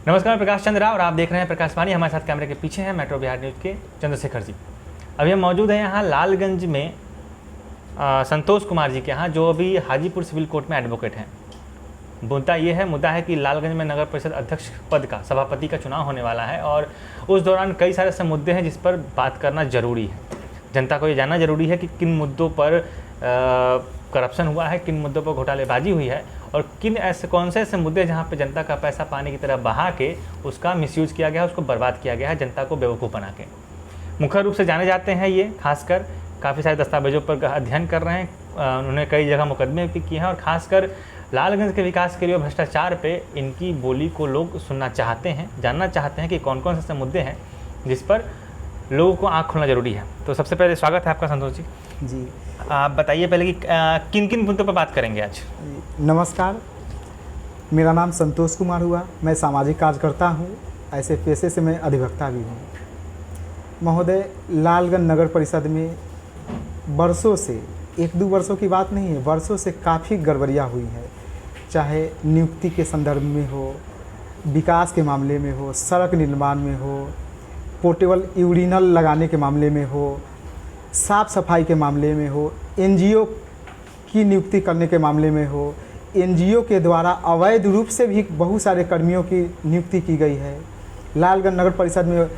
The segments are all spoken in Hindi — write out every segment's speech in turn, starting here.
नमस्कार, प्रकाश चंद्र राव और आप देख रहे हैं प्रकाशवाणी। हमारे साथ कैमरे के पीछे हैं मेट्रो बिहार न्यूज़ के चंद्रशेखर जी। अभी हम मौजूद हैं यहाँ लालगंज में संतोष कुमार जी के यहाँ, जो अभी हाजीपुर सिविल कोर्ट में एडवोकेट हैं। मुद्दा है कि लालगंज में नगर परिषद अध्यक्ष पद का, सभापति का चुनाव होने वाला है और उस दौरान कई सारे ऐसे मुद्दे हैं जिस पर बात करना ज़रूरी है। जनता को ये जानना ज़रूरी है कि किन मुद्दों पर करप्शन हुआ है, किन मुद्दों पर घोटालेबाजी हुई है और कौन से ऐसे मुद्दे जहाँ पे जनता का पैसा पानी की तरह बहा के उसका मिसयूज़ किया गया है, उसको बर्बाद किया गया है, जनता को बेवकूफ़ बना के। मुख्य रूप से जाने जाते हैं ये, खासकर काफ़ी सारे दस्तावेजों पर अध्ययन कर रहे हैं। उन्होंने कई जगह मुकदमे भी किए हैं और ख़ासकर लालगंज के विकास के लिए भ्रष्टाचार पे इनकी बोली को लोग सुनना चाहते हैं, जानना चाहते हैं कि कौन कौन से ऐसे मुद्दे हैं जिस पर लोगों को आँख खोलना ज़रूरी है। तो सबसे पहले स्वागत है आपका संतोष जी। आप बताइए पहले कि किन किन मुद्दों पर बात करेंगे आज। नमस्कार, मेरा नाम संतोष कुमार हुआ। मैं सामाजिक कार्यकर्ता हूँ, ऐसे पेशे से मैं अधिवक्ता भी हूँ। महोदय, लालगंज नगर परिषद में वर्षों से, 1-2 वर्षों की बात नहीं है, वर्षों से काफ़ी गड़बड़ियाँ हुई हैं। चाहे नियुक्ति के संदर्भ में हो, विकास के मामले में हो, सड़क निर्माण में हो, पोर्टेबल यूरिनल लगाने के मामले में हो, साफ़ सफाई के मामले में हो, एनजीओ की नियुक्ति करने के मामले में हो, एनजीओ के द्वारा अवैध रूप से भी बहुत सारे कर्मियों की नियुक्ति की गई है। लालगंज नगर परिषद में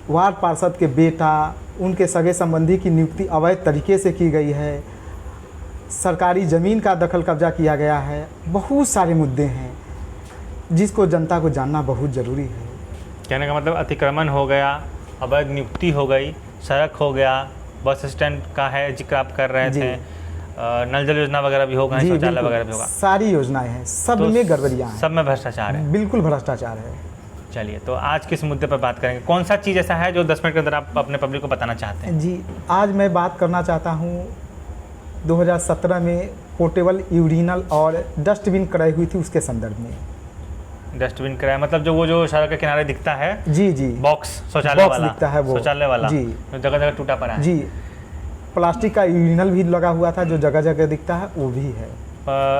वार्ड पार्षद के बेटा, उनके सगे संबंधी की नियुक्ति अवैध तरीके से की गई है। सरकारी ज़मीन का दखल कब्जा किया गया है। बहुत सारे मुद्दे हैं जिसको जनता को जानना बहुत ज़रूरी है। कहने का मतलब अतिक्रमण हो गया, अवैध नियुक्ति हो गई, सड़क हो गया, बस स्टैंड का है जिक्र आप कर रहे थे, नल जल योजना वगैरह भी होगा, शौचालय वगैरह भी होगा। सारी योजनाएं हैं, सब तो में गड़बड़ियाँ हैं, सब में भ्रष्टाचार है। बिल्कुल भ्रष्टाचार है। चलिए, तो आज किस मुद्दे पर बात करेंगे? कौन सा चीज़ ऐसा है जो 10 मिनट के अंदर आप अपने पब्लिक को बताना चाहते हैं? जी, आज मैं बात करना चाहता हूँ 2017 में पोर्टेबल यूरिनल और डस्टबिन कराई हुई थी, उसके संदर्भ में। डस्टबिन कराया मतलब जो सड़क के किनारे दिखता है, जी, बॉक्स शौचालय वाला दिखता है, वो शौचालय वाला जी, जगह जगह टूटा पड़ा है। जी, प्लास्टिक का यूरिनल भी लगा हुआ था जो जगह जगह दिखता है, वो भी है।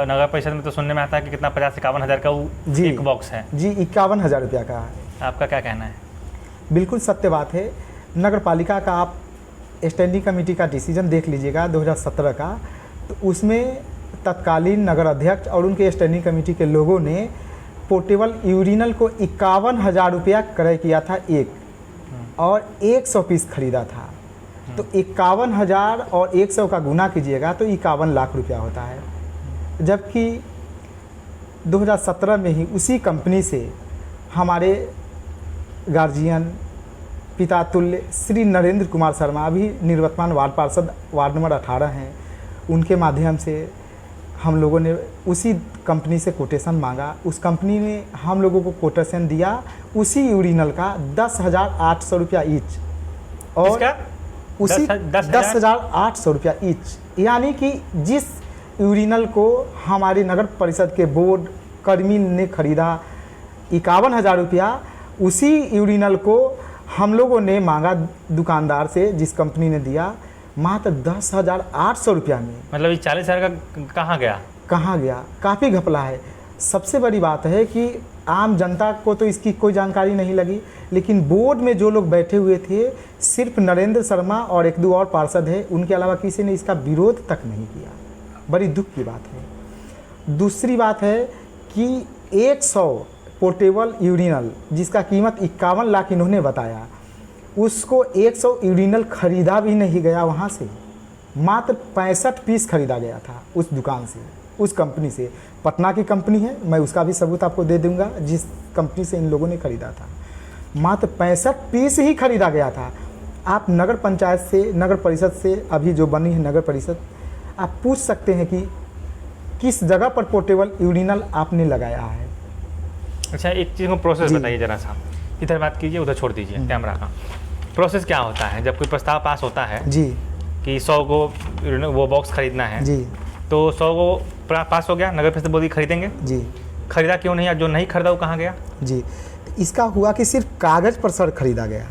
नगर परिषद में तो सुनने में आता है कि कितना 50-51 हज़ार का वो एक बॉक्स है। जी, 51,000 रुपया का है। आपका क्या कहना है? बिल्कुल सत्य बात है। नगर पालिका का आप स्टैंडिंग कमेटी का डिसीजन देख लीजिएगा 2017 का, तो उसमें तत्कालीन नगर अध्यक्ष और उनके स्टैंडिंग कमेटी के लोगों ने पोर्टेबल यूरिनल को 51,000 रुपया क्रय किया था एक, और 100 पीस खरीदा था। तो 51,000 और 100 का गुना कीजिएगा तो 51 लाख रुपया होता है। जबकि 2017 में ही उसी कंपनी से हमारे गार्जियन, पिता तुल्य श्री नरेंद्र कुमार शर्मा, अभी निवर्तमान वार्ड पार्षद वार्ड नंबर 18 हैं, उनके माध्यम से हम लोगों ने उसी कंपनी से कोटेशन मांगा। उस कंपनी ने हम लोगों को कोटेशन दिया उसी यूरिनल का 10,800 रुपया ईच, और उसी 10,800 रुपया ईच, यानी कि जिस यूरिनल को हमारे नगर परिषद के बोर्ड कर्मी ने खरीदा 51,000 रुपया, उसी यूरिनल को हम लोगों ने मांगा दुकानदार से, जिस कंपनी ने दिया मात्र 10,800 रुपया में। मतलब ये 40,000 का कहाँ गया? काफ़ी घपला है। सबसे बड़ी बात है कि आम जनता को तो इसकी कोई जानकारी नहीं लगी, लेकिन बोर्ड में जो लोग बैठे हुए थे, सिर्फ नरेंद्र शर्मा और 1-2 और पार्षद है, उनके अलावा किसी ने इसका विरोध तक नहीं किया। बड़ी दुख की बात है। दूसरी बात है कि 100 पोर्टेबल यूरिनल जिसका कीमत 51 लाख इन्होंने बताया, उसको 100 यूरिनल खरीदा भी नहीं गया वहाँ से, मात्र 65 पीस खरीदा गया था उस दुकान से, उस कंपनी से। पटना की कंपनी है, मैं उसका भी सबूत आपको दे दूंगा, जिस कंपनी से इन लोगों ने खरीदा था। मात्र 65 पीस ही खरीदा गया था। आप नगर पंचायत से, नगर परिषद से, अभी जो बनी है नगर परिषद, आप पूछ सकते हैं कि किस जगह पर पोर्टेबल यूरिनल आपने लगाया है। अच्छा, एक चीज़ को प्रोसेस बताइए जरा सा। इधर बात कीजिए, उधर छोड़ दीजिए कैमरा का। प्रोसेस क्या होता है जब कोई प्रस्ताव पास होता है जी कि 100 को वो बॉक्स खरीदना है जी, तो 100 को पास हो गया, नगर परिषद बोली खरीदेंगे जी। खरीदा क्यों नहीं? जो नहीं खरीदा वो कहाँ गया? जी, इसका हुआ कि सिर्फ कागज़ पर सर खरीदा गया।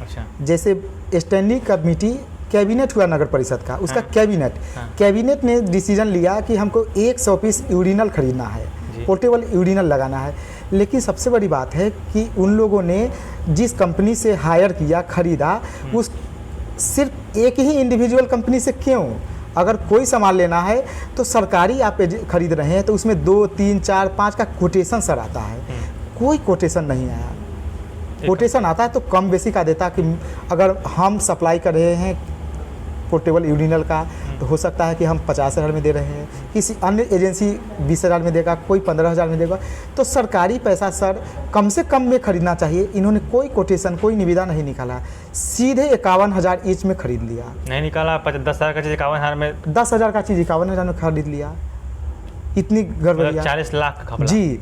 अच्छा, जैसे स्टैंडिंग कमेटी कैबिनेट हुआ नगर परिषद का, उसका कैबिनेट ने डिसीजन लिया कि हमको 100 पीस यूरिनल खरीदना है, पोर्टेबल यूरिनल लगाना है। लेकिन सबसे बड़ी बात है कि उन लोगों ने जिस कंपनी से हायर किया, खरीदा, उस सिर्फ एक ही इंडिविजुअल कंपनी से क्यों? अगर कोई सामान लेना है तो सरकारी आप खरीद रहे हैं तो उसमें 2, 3, 4, 5 का कोटेशन सर आता है। कोई कोटेशन नहीं आया। कोटेशन आता है तो कम बेसी का देता कि अगर हम सप्लाई कर रहे हैं पोर्टेबल यूरिनल का तो हो सकता है कि हम 50,000 में दे रहे हैं, किसी अन्य एजेंसी 20,000 में देगा, कोई 15,000 में देगा। तो सरकारी पैसा सर कम से कम में खरीदना चाहिए। इन्होंने कोई कोटेशन, कोई निविदा नहीं निकाला, सीधे 51,000 ईच में खरीद लिया। नहीं निकाला, 10,000 का चीज़ 51,000 में, 10,000 का चीज़ 51,000 में खरीद लिया। इतनी गड़बड़िया, 40 लाख का खपला। जी।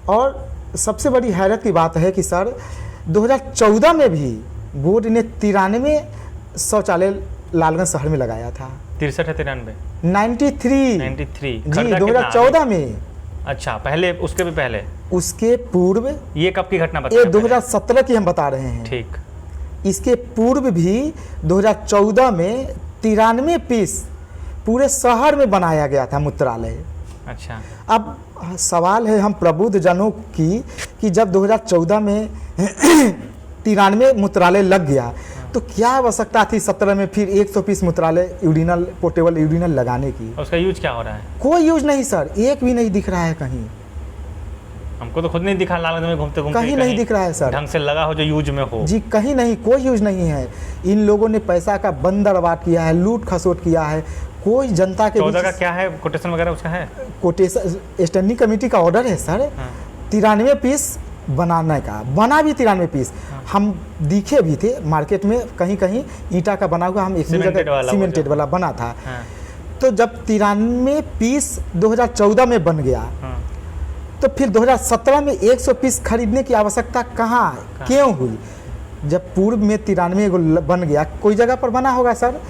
और सबसे बड़ी हैरत की बात है कि सर 2014 में भी बोर्ड ने 93 शौचालय लालगंज शहर में लगाया था। 63 है 93? 93 जी, खर्चा 2014 में। अच्छा, पहले उसके भी पहले? उसके पूर्व, ये कब की घटना बता? ये 2017 की हम बता रहे हैं। ठीक। इसके पूर्व भी 2014 में 93 पीस पूरे शहर में बनाया गया था मूत्रालय। अच्छा, अब सवाल है हम प्रबुद्ध जनों की कि जब 2014 में 93 मूत्रालय लग गया तो क्या आवश्यकता थी 17 में फिर 100 पीस मूत्रालय यूरिनल, पोर्टेबल यूरिनल लगाने की? उसका यूज क्या हो रहा है? कोई यूज नहीं सर, एक भी नहीं दिख रहा है कहीं। हमको तो खुद नहीं दिखा लालगंज में घूमते घूमते, कहीं नहीं दिख रहा है सर, ढंग से लगा हो जो यूज में हो। जी कहीं नहीं, कोई यूज नहीं है। इन लोगों ने पैसा का बंदरवाट किया है, लूट खसोट किया है। कोई जनता के 14 का क्या है कोटेशन वगैरह उसका है? कोटेशन स्टैंडिंग कमेटी का ऑर्डर है सर। हाँ। 93 पीस बनाने का, बना भी 93 पीस। हम दिखे भी थे मार्केट में, कहीं कहीं ईंटा का बना हुआ, हम एक सीमेंटेड वाला बना था। हाँ। तो जब 93 पीस 2014 में बन गया, हाँ। तो फिर 2017 में 100 पीस खरीदने की आवश्यकता कहाँ क्यों हुई? जब पूर्व में 93 बन गया, कोई जगह पर बना होगा सर,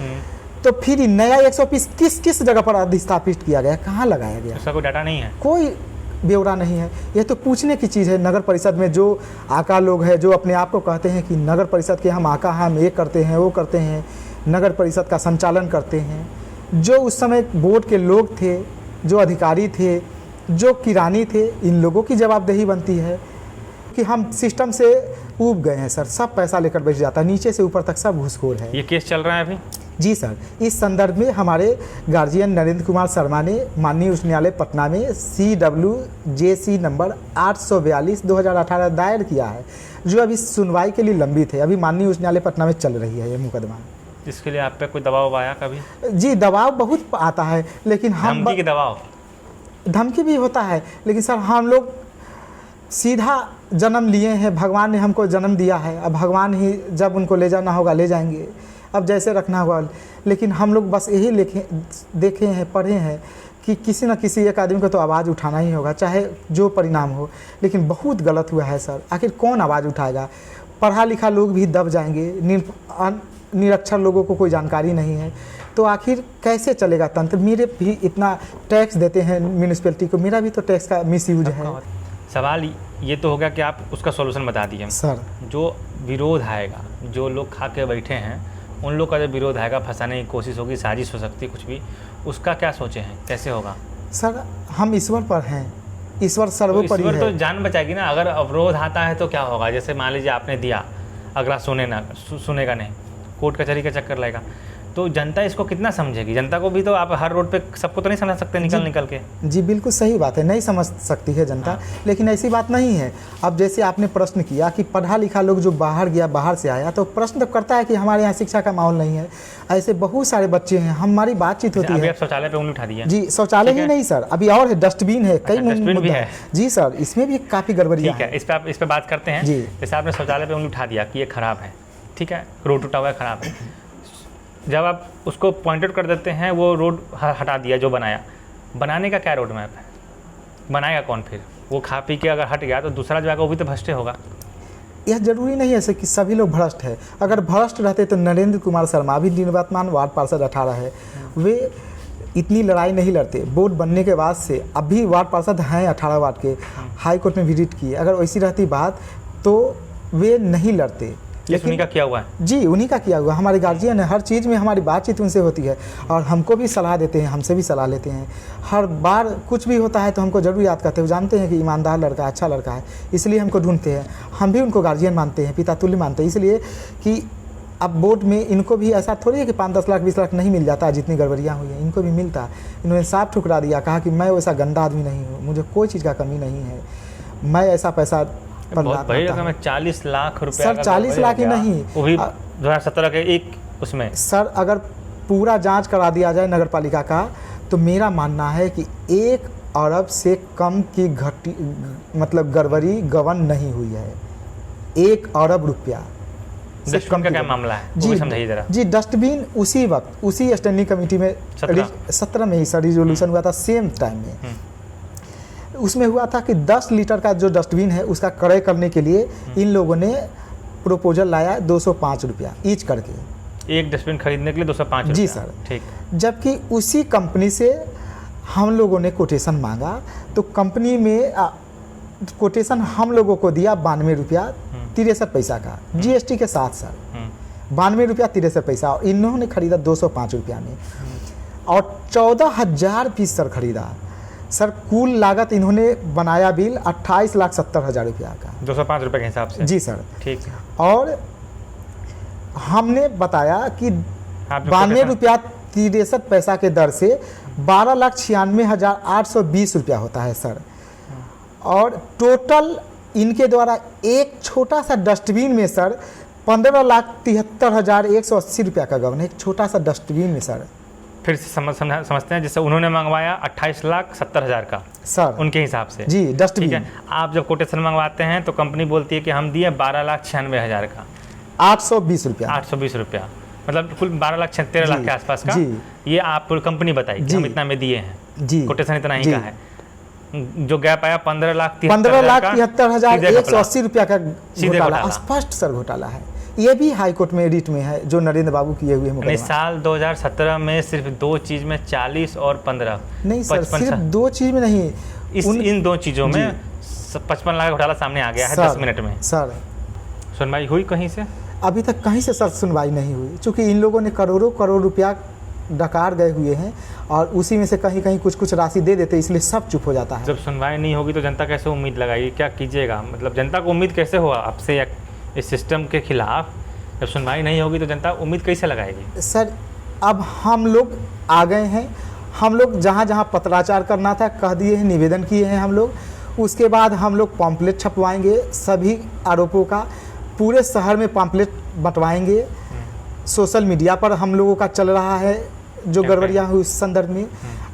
तो फिर नया 100 पीस किस किस जगह पर अधिस्थापित किया गया, कहाँ लगाया गया? उसका कोई डाटा नहीं है, कोई ब्यौरा नहीं है। यह तो पूछने की चीज़ है। नगर परिषद में जो आका लोग हैं, जो अपने आप को कहते हैं कि नगर परिषद के हम आका हैं, हम ये करते हैं, वो करते हैं, नगर परिषद का संचालन करते हैं, जो उस समय बोर्ड के लोग थे, जो अधिकारी थे, जो किरानी थे, इन लोगों की जवाबदेही बनती है कि हम सिस्टम से ऊब गए हैं सर। सब पैसा लेकर बैठ जाता है, नीचे से ऊपर तक सब घूसखोर है। ये केस चल रहा है अभी? जी सर। इस संदर्भ में हमारे गार्जियन नरेंद्र कुमार शर्मा ने माननीय उच्च न्यायालय पटना में CWJC नंबर 842/2018 दायर किया है, जो अभी सुनवाई के लिए लंबित है। अभी माननीय उच्च न्यायालय पटना में चल रही है ये मुकदमा। इसके लिए आप पे कोई दबाव आया कभी? जी दबाव बहुत आता है, लेकिन हम धमकी के दबाव? धमकी भी होता है, लेकिन सर हम लोग सीधा जन्म लिए हैं, भगवान ने हमको जन्म दिया है। अब भगवान ही जब उनको ले जाना होगा ले जाएंगे, अब जैसे रखना होगा। लेकिन हम लोग बस यही देखे हैं, पढ़े हैं कि किसी न किसी एक आदमी को तो आवाज़ उठाना ही होगा, चाहे जो परिणाम हो। लेकिन बहुत गलत हुआ है सर। आखिर कौन आवाज़ उठाएगा? पढ़ा लिखा लोग भी दब जाएंगे, निरक्षर लोगों को कोई जानकारी नहीं है, तो आखिर कैसे चलेगा तंत्र? मेरे भी इतना टैक्स देते हैं म्यूनिसिपैलिटी को, मेरा भी तो टैक्स का मिसयूज है। सवाल ये तो हो गया कि आप उसका सॉल्यूशन बता दिए सर। जो विरोध आएगा, जो लोग खा के बैठे हैं, उन लोग का जो विरोध आएगा, फंसाने की कोशिश होगी, साजिश हो सकती है, कुछ भी, उसका क्या सोचे हैं, कैसे होगा? सर हम ईश्वर पर हैं, ईश्वर सर्वोपरि है। तो जान बचाएगी ना। अगर अवरोध आता है तो क्या होगा? जैसे मान लीजिए आपने दिया, अगला सुनेगा नहीं, कोर्ट कचहरी का चक्कर लगेगा, तो जनता इसको कितना समझेगी? जनता को भी तो आप हर रोड पे सबको तो नहीं समझ सकते निकल के। जी बिल्कुल सही बात है, नहीं समझ सकती है जनता। हाँ। लेकिन ऐसी बात नहीं है। अब जैसे आपने प्रश्न किया कि पढ़ा लिखा लोग जो बाहर गया, बाहर से आया, तो प्रश्न तो करता है कि हमारे यहाँ शिक्षा का माहौल नहीं है। ऐसे बहुत सारे बच्चे हैं, हमारी बातचीत होती है। आप शौचालय पे उंगली उठा दिया? जी शौचालय ही नहीं सर, अभी और है, डस्टबिन है, कई डस्टबिन भी है। जी सर, इसमें भी काफ़ी गड़बड़ियाँ है। इस पर बात करते हैं। जी जैसे आपने शौचालय पे उंगली उठा दिया कि ये खराब है, ठीक है, रोड टूटा हुआ है, खराब है। जब आप उसको पॉइंट आउट कर देते हैं, वो रोड हटा दिया जो बनाया, बनाने का क्या रोड मैप है? बनाएगा कौन फिर? वो खा पी के अगर हट गया तो दूसरा जो आएगा वो भी तो भ्रष्ट होगा। यह जरूरी नहीं है कि सभी लोग भ्रष्ट है। अगर भ्रष्ट रहते तो नरेंद्र कुमार शर्मा भी निवर्तमान वार्ड पार्षद 18 है, वे इतनी लड़ाई नहीं लड़ते। बोर्ड बनने के बाद से अभी वार्ड पार्षद हैं 18 वार्ड के, हाई कोर्ट में विजिट किए। अगर वैसी रहती बात तो वे नहीं लड़ते। लेकिन उन्हीं का किया हुआ है। जी, उन्हीं का किया हुआ। हमारे गार्जियन है, हर चीज़ में हमारी बातचीत उनसे होती है और हमको भी सलाह देते हैं, हमसे भी सलाह लेते हैं। हर बार कुछ भी होता है तो हमको ज़रूर याद करते हैं। वो जानते हैं कि ईमानदार लड़का, अच्छा लड़का है, इसलिए हमको ढूंढते हैं। हम भी उनको गार्जियन मानते हैं, पिता तुल्य मानते हैं, इसलिए कि अब बोर्ड में इनको भी ऐसा थोड़ी है कि 5-10 लाख 20 लाख नहीं मिल जाता, जितनी गड़बड़ियाँ हुई हैं इनको भी मिलता। इन्होंने साफ ठुकरा दिया, कहा कि मैं वैसा गंदा आदमी नहीं हूँ, मुझे कोई चीज़ का कमी नहीं है, मैं ऐसा पैसा पर बहुत बड़ी रकम है, 40 लाख रुपया। सर 40 लाख ही नहीं, वो भी 2017 के एक उसमें। सर अगर पूरा जांच करा दिया जाए नगर पालिका का तो मेरा मानना है कि 1 अरब से कम की मतलब गड़बड़ी गबन नहीं हुई है। 1 अरब रुपया। डस्टबिन का क्या मामला है, वो भी समझाइए जरा। जी, डस्टबिन उसी वक्त उसी स्टैंडिंग कमेटी में 17 में ही सर रिजोल्यूशन हुआ था, सेम टाइम में। उसमें हुआ था कि 10 लीटर का जो डस्टबिन है उसका क्रय करने के लिए इन लोगों ने प्रपोजल लाया 205 रुपया ईच करके। एक डस्टबिन खरीदने के लिए 205 रुपया? जी सर। ठीक। जबकि उसी कंपनी से हम लोगों ने कोटेशन मांगा तो कंपनी में कोटेशन हम लोगों को दिया 92 रुपया 63 पैसा का, जीएसटी के साथ सर। 92 रुपया 63 पैसा, और इन्होंने खरीदा 205 रुपया में, और 14,000 पीस सर खरीदा। सर कुल लागत इन्होंने बनाया बिल 28,70,000 रुपया का, 205 रुपये के हिसाब से। जी सर। ठीक है। और हमने बताया कि 92 रुपया 63 पैसा के दर से 12,96,820 रुपया होता है सर। और टोटल इनके द्वारा एक छोटा सा डस्टबिन में सर 15,73,180 रुपया का गबन है, एक छोटा सा डस्टबिन में सर। फिर से समझते हैं, जैसे उन्होंने मंगवाया 28,70,000 का सर उनके हिसाब से। जी, डस्टबिन। ठीक है। आप जब कोटेशन मंगवाते हैं तो कंपनी बोलती है कि हम दिए 12,96,000 का, 820 रुपया। 820 रुपया, मतलब कुल 12,13 लाख के आसपास का। ये आप कंपनी बताई कि हम इतना में दिए हैं, जी, कोटेशन इतना ही का है। जो गैप आया 15,73,180 रुपया का घोटाला, स्पष्ट सर घोटाला है। ये भी हाई कोर्ट में एडिट में है, जो नरेंद्र बाबू किए हुए मुकदमा। साल 2017 में सिर्फ 2 चीज में 40 और 15 नहीं सर, सिर्फ 2 चीज में नहीं, इन 2 चीजों में 55 लाख घोटाला सामने आ गया है 10 मिनट में। सर सुनवाई हुई कहीं से? अभी तक कहीं से सर सुनवाई नहीं हुई, चूँकि इन लोगों ने करोड़ों करोड़ रुपया डकार गए हुए हैं और उसी में से कहीं कहीं कुछ कुछ राशि दे देते, इसलिए सब चुप हो जाता है। जब सुनवाई नहीं होगी तो जनता कैसे उम्मीद लगाएगी, क्या कीजिएगा? मतलब जनता को उम्मीद कैसे होगा आपसे या इस सिस्टम के खिलाफ? जब सुनवाई नहीं होगी तो जनता उम्मीद कैसे लगाएगी? सर अब हम लोग आ गए हैं, हम लोग जहाँ जहाँ पत्राचार करना था कह दिए हैं, निवेदन किए हैं हम लोग। उसके बाद हम लोग पॉम्पलेट छपवाएंगे सभी आरोपों का, पूरे शहर में पॉम्पलेट बंटवाएंगे। सोशल मीडिया पर हम लोगों का चल रहा है जो गड़बड़ियाँ हुई उस संदर्भ में।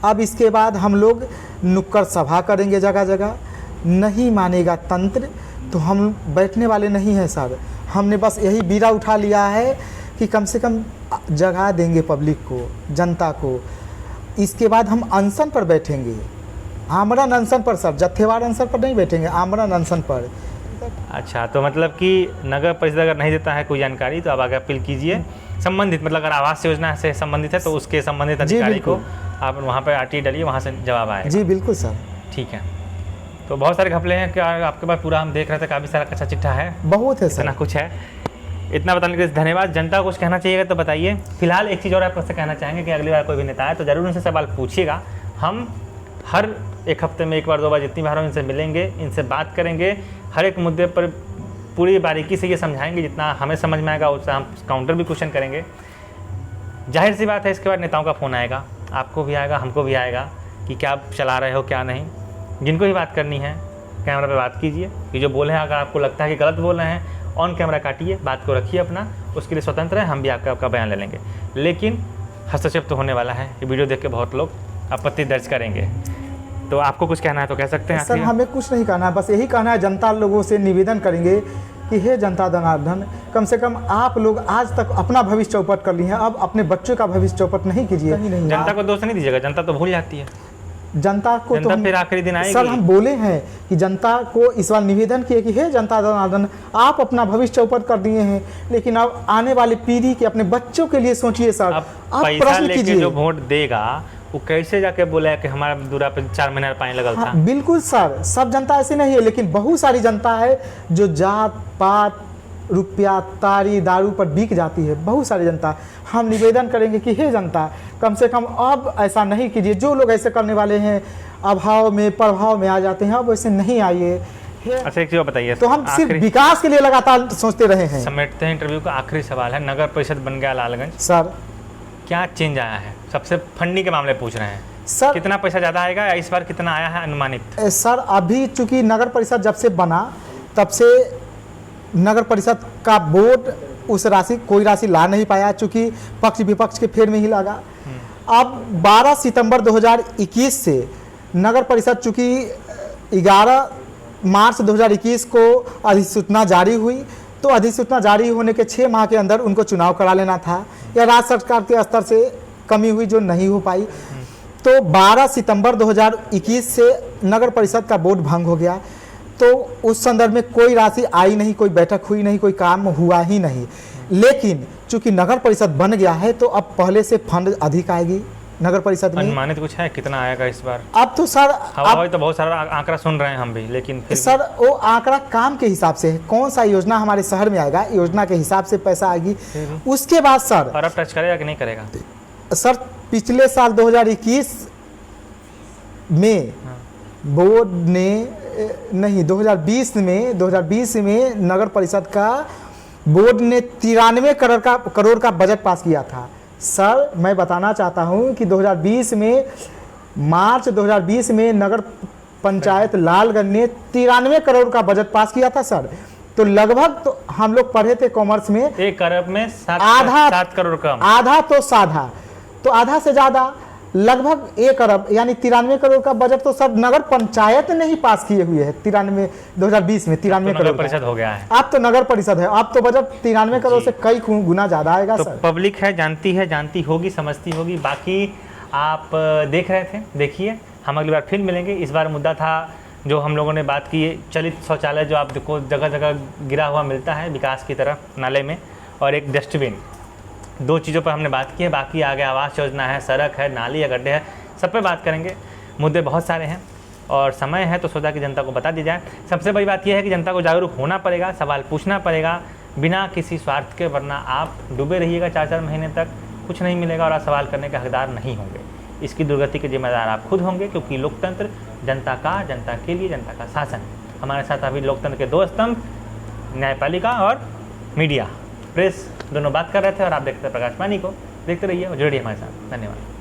अब इसके बाद हम लोग नुक्कड़ सभा करेंगे जगह जगह। नहीं मानेगा तंत्र तो हम बैठने वाले नहीं हैं सर। हमने बस यही बीड़ा उठा लिया है कि कम से कम जगह देंगे पब्लिक को, जनता को। इसके बाद हम अनशन पर बैठेंगे, आमरण अनशन पर सर, जत्थेवार अनशन पर नहीं बैठेंगे, आमरण अनशन पर। अच्छा, तो मतलब कि नगर परिषद अगर नहीं देता है कोई जानकारी तो आप आगे अपील कीजिए संबंधित, मतलब अगर आवास योजना से संबंधित है तो उसके संबंधित अधिकारी को आप वहाँ पर आरटी डालिए, वहाँ से जवाब आएगा। जी बिल्कुल सर। ठीक है। तो बहुत सारे घपले हैं, क्या आपके पास पूरा हम देख रहे थे, काफ़ी सारा कच्चा चिट्ठा है, बहुत है सर, इतना कुछ है। इतना बताने के लिए धन्यवाद। जनता को कुछ कहना चाहिएगा तो बताइए। फिलहाल एक चीज़ और आपसे कहना चाहेंगे कि अगली बार कोई भी नेता है तो ज़रूर उनसे सवाल पूछिएगा। हम हर एक हफ्ते में 1 बार 2 बार जितनी बार हो इनसे मिलेंगे, इनसे बात करेंगे, हर एक मुद्दे पर पूरी बारीकी से ये समझाएंगे, जितना हमें समझ में आएगा उससे हम काउंटर भी क्वेश्चन करेंगे। जाहिर सी बात है इसके बाद नेताओं का फ़ोन आएगा, आपको भी आएगा, हमको भी आएगा कि क्या आप चला रहे हो क्या नहीं। जिनको भी बात करनी है कैमरा पे बात कीजिए, कि जो बोले हैं अगर आपको लगता है कि गलत बोल रहे हैं ऑन कैमरा काटिए, बात को रखिए अपना, उसके लिए स्वतंत्र है, हम भी आपका बयान ले लेंगे। लेकिन हस्तक्षेप तो होने वाला है, ये वीडियो देख के बहुत लोग आपत्ति दर्ज करेंगे। तो आपको कुछ कहना है तो कह सकते हैं सर। हमें कुछ नहीं कहना है, बस यही कहना है, जनता लोगों से निवेदन करेंगे कि हे जनता जनार्दन, कम से कम आप लोग आज तक अपना भविष्य चौपट कर लिए हैं, अब अपने बच्चों का भविष्य चौपट नहीं कीजिए। जनता को दोष नहीं दीजिएगा, जनता तो भूल जाती है। जनता को तो फिर आखिरी दिन आएगी। सर हम बोले हैं कि जनता को इस बार निवेदन किए कि हे जनता जनार्दन, आप अपना भविष्य चौपट कर दिए हैं, लेकिन अब आने वाली पीढ़ी के अपने बच्चों के लिए सोचिए सर। आप प्रश्न कीजिए, जो वोट देगा वो कैसे जाके बोला कि हमारा दूरा पे 4 महीने पानी लगल था। बिल्कुल सर, सब जनता ऐसे नहीं है, लेकिन बहुत सारी जनता है जो जात पात रुपया तारी दारू पर बिक जाती है बहुत सारी जनता। हम निवेदन करेंगे कि हे जनता, कम से कम अब ऐसा नहीं कीजिए। जो लोग ऐसे करने वाले हैं अभाव में प्रभाव में आ जाते हैं, अब वैसे नहीं आइए। अच्छा एक चीज़ बताइए, तो हम सिर्फ विकास के लिए लगातार सोचते रहे हैं। समेटते हैं इंटरव्यू का। आखिरी सवाल है, नगर परिषद बन गया लालगंज, सर क्या चेंज आया है? सबसे फंडी के मामले पूछ रहे हैं सर, कितना पैसा ज़्यादा आएगा या इस बार कितना आया है अनुमानित? सर अभी चूंकि नगर परिषद जब से बना तब से नगर परिषद का बोर्ड उस राशि कोई राशि ला नहीं पाया, चूंकि पक्ष विपक्ष के फेर में ही लगा। अब 12 सितंबर 2021 से नगर परिषद चूंकि 11 मार्च 2021 को अधिसूचना जारी हुई, तो अधिसूचना जारी होने के 6 माह के अंदर उनको चुनाव करा लेना था, या राज्य सरकार के स्तर से कमी हुई जो नहीं हो पाई। तो 12 सितंबर 2021 से नगर परिषद का बोर्ड भंग हो गया। तो उस संदर्भ में कोई राशि आई नहीं, कोई बैठक हुई नहीं, कोई काम हुआ ही नहीं। लेकिन चूंकि नगर परिषद बन गया है तो अब पहले से फंड अधिक आएगी नगर परिषद में। अनुमानित कुछ है कितना आएगा इस बार? अब तो सर हवा तो बहुत सारा आंकड़ा सुन रहे हैं हम भी, लेकिन फिर सर वो आंकड़ा काम के हिसाब से है, कौन सा योजना हमारे शहर में आएगा, योजना के हिसाब से पैसा आएगी। उसके बाद सर और अब टच करेगा कि नहीं करेगा? सर पिछले साल 2021 में बोर्ड ने नहीं 2020 में नगर परिषद का बोर्ड ने 93 करोड़ का बजट पास किया था। सर मैं बताना चाहता हूं कि 2020 में मार्च 2020 में नगर पंचायत लालगंज ने 93 करोड़ का बजट पास किया था सर। तो लगभग तो हम लोग पढ़े थे कॉमर्स में 1 अरब में आधा 7 करोड़ कम, आधा तो साधा, तो आधा से ज़्यादा लगभग 1 अरब यानी 93 करोड़ का बजट तो सर नगर पंचायत ने ही पास किए हुए है। 2020 में 93 तो करोड़ नगर परिषद हो गया है। अब तो नगर परिषद है, अब तो बजट 93 करोड़ से कई गुना ज़्यादा आएगा तो सर। पब्लिक है, जानती है, जानती होगी, समझती होगी। बाकी आप देख रहे थे, देखिए हम अगली बार फिर मिलेंगे। इस बार मुद्दा था जो हम लोगों ने बात की, चलित शौचालय जो आपको जगह जगह गिरा हुआ मिलता है विकास की तरफ नाले में, और एक डस्टबिन, 2 चीज़ों पर हमने बात की है। बाकी आगे आवास योजना है, सड़क है, नाली या गड्ढे है, सब पे बात करेंगे। मुद्दे बहुत सारे हैं और समय है तो सोचा कि जनता को बता दी जाए। सबसे बड़ी बात यह है कि जनता को जागरूक होना पड़ेगा, सवाल पूछना पड़ेगा बिना किसी स्वार्थ के, वरना आप डूबे रहिएगा 4-4 महीने तक, कुछ नहीं मिलेगा और आप सवाल करने के हकदार नहीं होंगे। इसकी दुर्गति के जिम्मेदार आप खुद होंगे, क्योंकि लोकतंत्र जनता का, जनता के लिए, जनता का शासन। हमारे साथ अभी लोकतंत्र के 2 स्तंभ, न्यायपालिका और मीडिया, प्रेस, दोनों बात कर रहे थे और आप देखते हैं प्रकाशवाणी को। देखते रहिए और जुड़िए हमारे साथ। धन्यवाद।